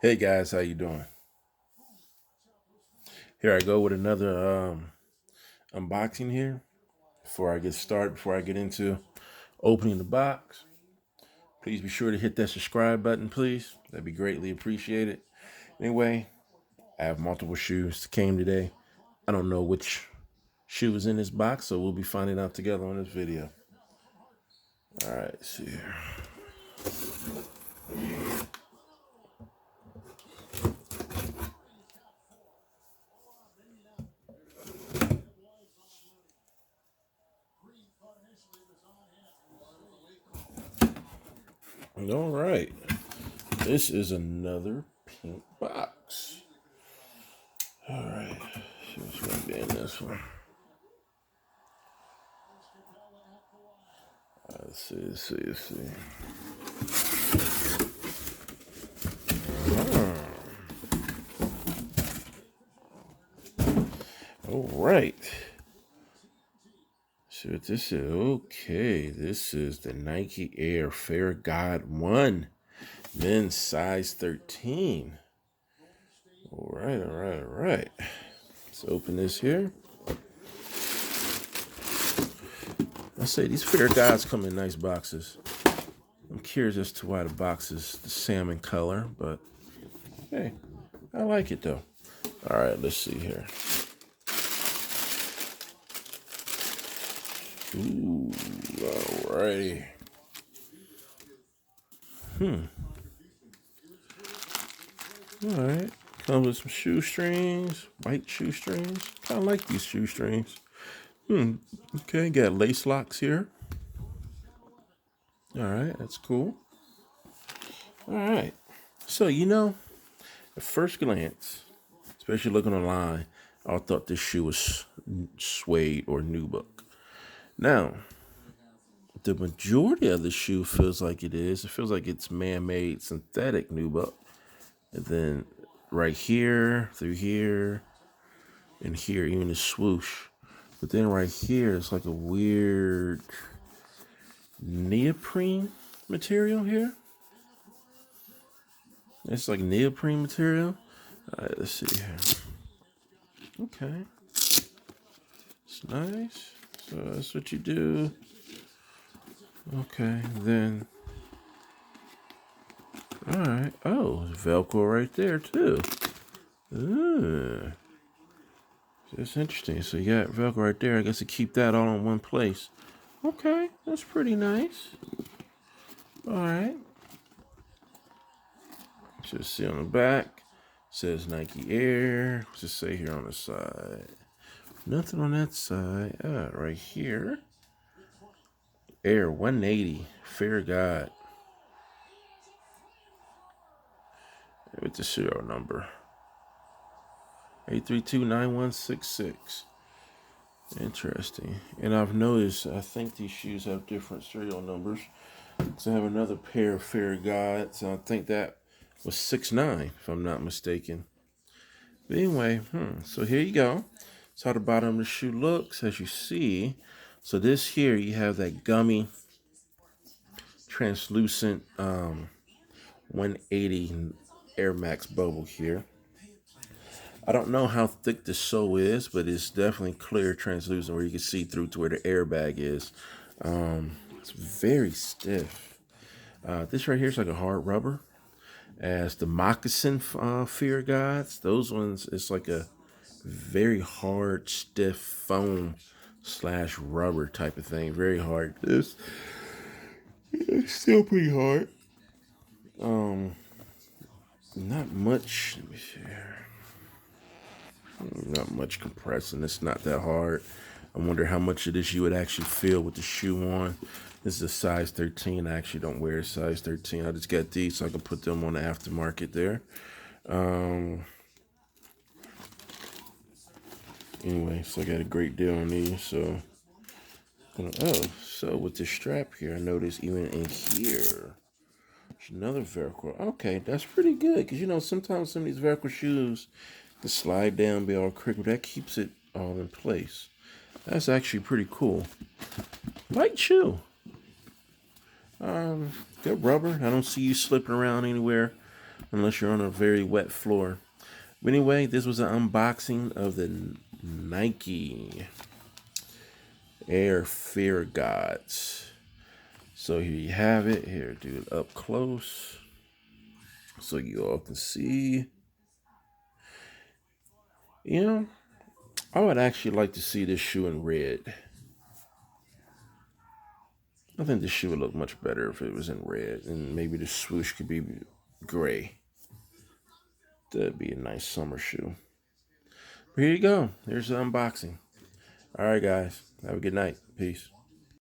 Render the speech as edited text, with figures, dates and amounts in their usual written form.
Hey guys, how you doing? Here I go with another unboxing here. Before I get started, before I get into opening the box, please be sure to hit that subscribe button, please. That'd be greatly appreciated. Anyway, I have multiple shoes that came today. I don't know which shoe is in this box, so we'll be finding out together on this video. All right, let's see here. All right, this is another pink box. All right, see what's gonna be in this one. Let's see. All right. So this is okay. This is the Nike Air Fair God 1, men's size 13. All right. Let's open this here. I say these Fair Gods come in nice boxes. I'm curious as to why the box is the salmon color, but hey, I like it though. All right, let's see here. Ooh, alrighty. All right. Comes with some shoestrings, white shoestrings. Kind of like these shoestrings. Okay, got lace locks here. All right, that's cool. All right. So, at first glance, especially looking online, I thought this shoe was suede or nubuck. Now, the majority of the shoe feels like it is. It feels like it's man-made synthetic nubuck. And then right here, through here, and here, even the swoosh. But then right here, it's like a weird neoprene material here. It's like neoprene material. All right, let's see here. Okay, it's nice. So that's what you do. Okay, then. All right. Oh, Velcro right there too. Ooh. That's interesting. So you got Velcro right there. I guess to keep that all in one place. Okay, that's pretty nice. All right. Just see on the back. Says Nike Air. What's it say here on the side? Nothing on that side. Right here. Air 180. Fair God. With the serial number. 8329166. Interesting. And I've noticed, I think these shoes have different serial numbers. So I have another pair of Fair Gods. I think that was 6'9", if I'm not mistaken. But anyway, so here you go. That's how the bottom of the shoe looks, as you see. So this here, you have that gummy, translucent 180 Air Max bubble here. I don't know how thick the sole is, but it's definitely clear, translucent, where you can see through to where the airbag is. It's very stiff. This right here is like a hard rubber. As the moccasin Fear Gods, those ones, it's like a very hard, stiff foam slash rubber type of thing. Very hard. It's still pretty hard. Not much. Let me see here. Not much compressing. It's not that hard. I wonder how much of this you would actually feel with the shoe on. This is a size 13. I actually don't wear a size 13. I just got these so I can put them on the aftermarket there. Anyway, so I got a great deal on these. So, so with the strap here, I noticed even in here, there's another Velcro. Okay, that's pretty good because sometimes some of these Velcro shoes can slide down, be all crooked. That keeps it all in place. That's actually pretty cool. Light shoe. Good rubber. I don't see you slipping around anywhere unless you're on a very wet floor. But anyway, this was an unboxing of the Nike Air Fear Gods. So here you have it. Here, do it up close so you all can see. You know, I would actually like to see this shoe in red. I think this shoe would look much better if it was in red, and maybe the swoosh could be gray. That'd be a nice summer shoe. But here you go. There's the unboxing. All right, guys. Have a good night. Peace.